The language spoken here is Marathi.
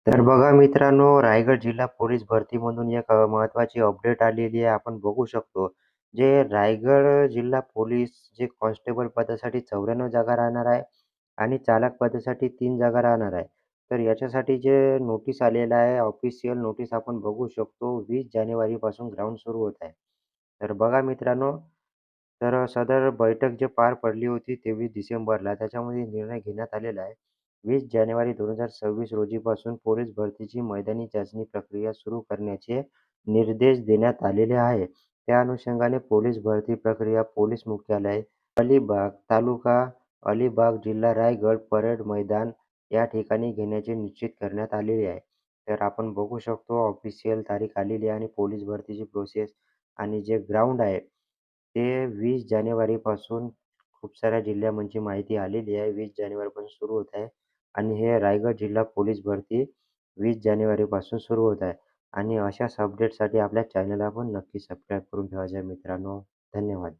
तर बघा मित्रांनो, रायगड जिल्हा पोलीस भरतीमधून एक महत्त्वाची अपडेट आलेली आहे. आपण बघू शकतो. जे रायगड जिल्हा पोलीस जे कॉन्स्टेबल पदासाठी 94 जागा राहणार आहे आणि चालक पदासाठी 3 जागा राहणार आहे. तर याच्यासाठी जे नोटीस आलेलं आहे, ऑफिशियल नोटीस आपण बघू शकतो. 20 जानेवारीपासून ग्राउंड सुरू होत आहे. तर बघा मित्रांनो, सदर बैठक जी पार पडली होती 23 डिसेंबरला, त्याच्यामध्ये निर्णय घेण्यात आलेला आहे. 20 जानेवारी 2026 रोजीपासून पोलीस भरतीची मैदानी चाचणी प्रक्रिया सुरू करण्याचे निर्देश देण्यात आलेले आहे. त्या अनुषंगाने पोलीस भरती प्रक्रिया पोलीस मुख्यालय, अलिबाग, तालुका अलिबाग, जिल्हा रायगड, परेड मैदान या ठिकाणी घेण्याचे निश्चित करण्यात आलेले आहे. तर आपण बघू शकतो ऑफिशियल तारीख आलेली आहे आणि पोलीस भरतीची प्रोसेस आणि जे ग्राउंड आहे, ते 20 जानेवारीपासून खूप साऱ्या जिल्ह्यांची माहिती आलेली आहे. 20 जानेवारीपासून सुरू होत आहे आणि हे रायगड जिल्हा पोलीस भरती 20 जानेवारीपासून सुरू होत आहे आणि अशाच अपडेटसाठी आपल्या चॅनलला पण नक्की सबस्क्राईब करून ठेवायचं आहे मित्रांनो. धन्यवाद.